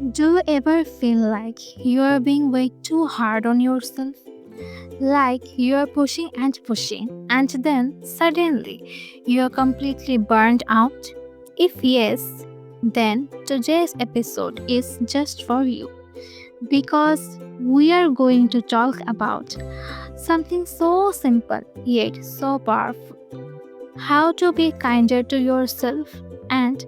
Do you ever feel like you are being way too hard on yourself? Like you are pushing, and then suddenly you are completely burned out? If yes, then today's episode is just for you because we are going to talk about something so simple yet so powerful: how to be kinder to yourself and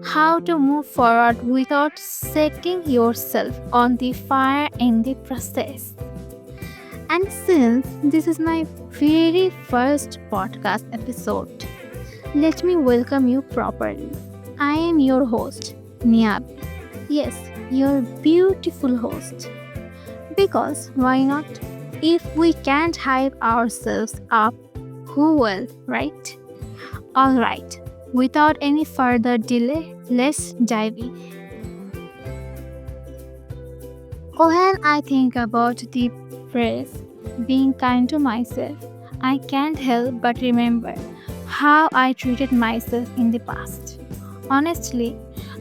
how to move forward without setting yourself on the fire in the process. And since this is my very first podcast episode, let me welcome you properly. I am your host, Niyabi. Yes, your beautiful host. Because why not? If we can't hype ourselves up, who will, right? Alright, without any further delay, let's dive in. When I think about the phrase being kind to myself, I can't help but remember how I treated myself in the past. Honestly,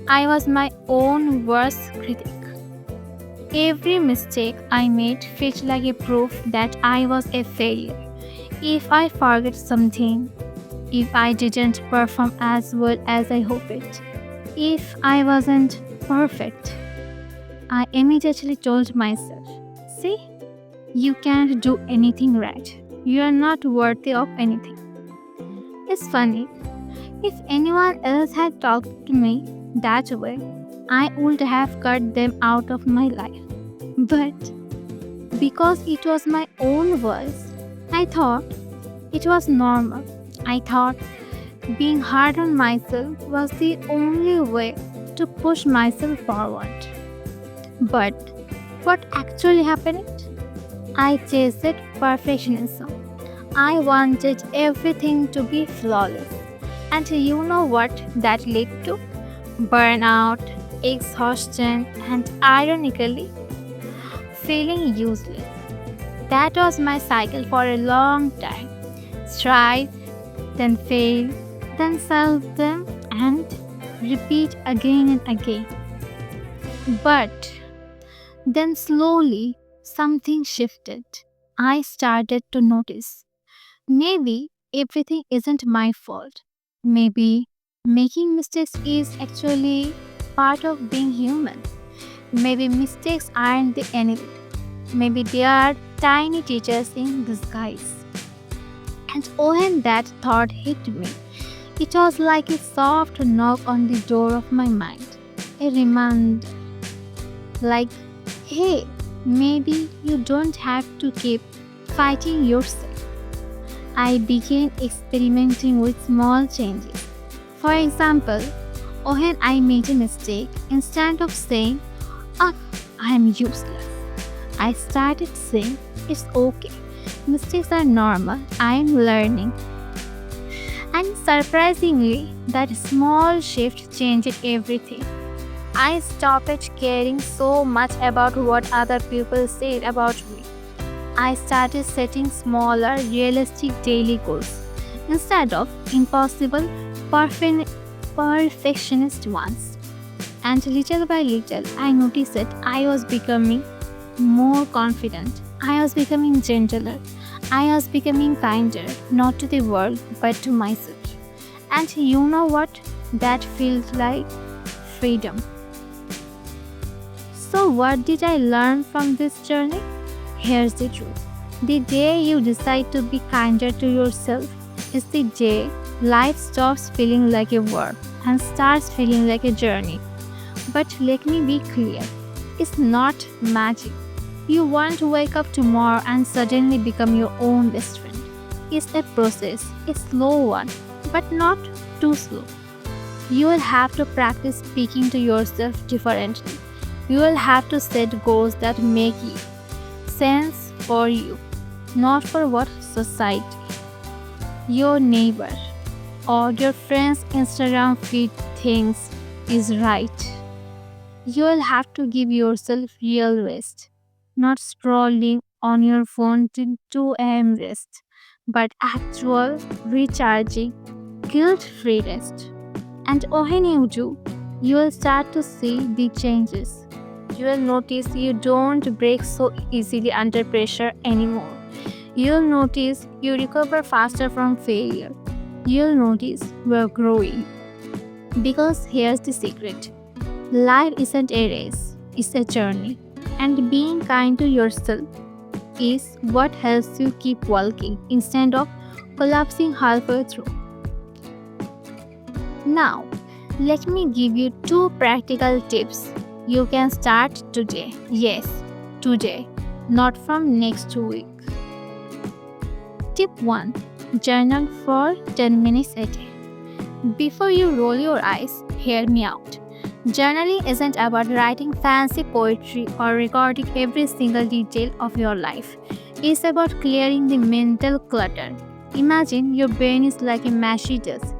I was my own worst critic. Every mistake I made felt like a proof that I was a failure. If I forget something, if I didn't perform as well as I hoped, if I wasn't perfect, I immediately told myself, see, you can't do anything right. You are not worthy of anything. It's funny, if anyone else had talked to me that way, I would have cut them out of my life. But because it was my own voice, I thought it was normal. I thought being hard on myself was the only way to push myself forward. But what actually happened? I chased perfectionism. I wanted everything to be flawless. And you know what that led to? Burnout, exhaustion, and ironically, feeling useless. That was my cycle for a long time. Strive, then fail, then solve them, and repeat again and again. But then slowly something shifted. I started to notice maybe everything isn't my fault. Maybe making mistakes is actually part of being human. Maybe mistakes aren't the enemy. Maybe they are tiny teachers in disguise. And when that thought hit me, it was like a soft knock on the door of my mind. A reminder, like, hey, maybe you don't have to keep fighting yourself. I began experimenting with small changes. For example, when I made a mistake, instead of saying, oh, I am useless, I started saying, it's okay. Mistakes are normal. I am learning. And surprisingly, that small shift changed everything. I stopped caring so much about what other people said about me. I started setting smaller, realistic daily goals instead of impossible, perfectionist ones. And little by little, I noticed that I was becoming more confident. I was becoming gentler. I was becoming kinder, not to the world, but to myself. And you know what? That feels like freedom. So, what did I learn from this journey? Here's the truth: the day you decide to be kinder to yourself is the day life stops feeling like a work and starts feeling like a journey. But let me be clear, it's not magic. You won't wake up tomorrow and suddenly become your own best friend. It's a process, a slow one, but not too slow. You will have to practice speaking to yourself differently. You will have to set goals that make sense for you, not for what society, your neighbor, or your friend's Instagram feed thinks is right. You will have to give yourself real rest, not scrolling on your phone till 2 a.m. rest, but actual recharging, guilt free rest. And when you do, you will start to see the changes. you will notice you don't break so easily under pressure anymore. You'll notice you recover faster from failure. You'll notice you're growing. Because here's the secret: life isn't a race, it's a journey. And being kind to yourself is what helps you keep walking instead of collapsing halfway through. Now, let me give you two practical tips you can start today. Yes, today, not from next week. Tip 1: journal for 10 minutes a day. Before you roll your eyes, hear me out. Journaling isn't about writing fancy poetry or recording every single detail of your life. It's about clearing the mental clutter. Imagine your brain is like a messy desk.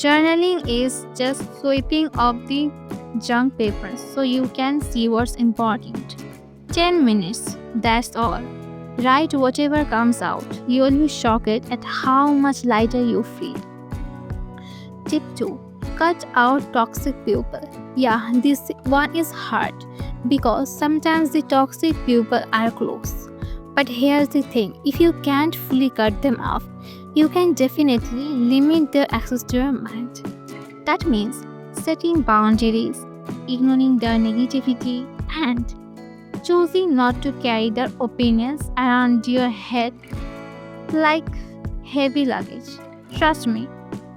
Journaling is just sweeping off the junk papers so you can see what's important. 10 minutes, that's all. Write whatever comes out. You will be shocked at how much lighter you feel. Tip 2: cut out toxic people. Yeah, this one is hard because sometimes the toxic people are close. But here's the thing: if you can't fully cut them off, you can definitely limit their access to your mind. That means setting boundaries, ignoring their negativity, and choosing not to carry their opinions around your head like heavy luggage. Trust me,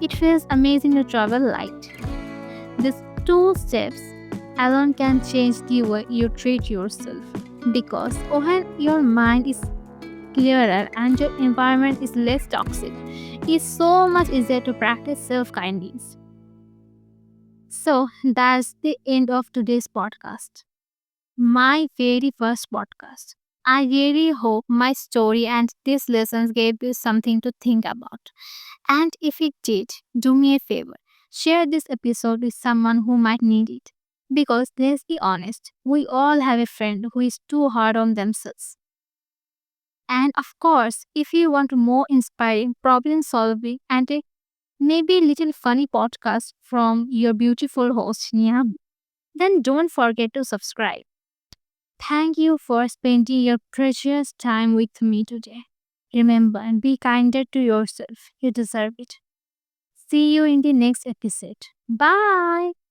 it feels amazing to travel light. These two steps alone can change the way you treat yourself. Because when your mind is clearer and your environment is less toxic, it's so much easier to practice self kindness. So, that's the end of today's podcast. My very first podcast. I really hope my story and these lessons gave you something to think about. And if it did, do me a favor: share this episode with someone who might need it. Because let's be honest, we all have a friend who is too hard on themselves. And of course, if you want more inspiring problem solving and a maybe little funny podcast from your beautiful host Niyabi, then don't forget to subscribe. Thank you for spending your precious time with me today. Remember, and be kinder to yourself. You deserve it. See you in the next episode. Bye.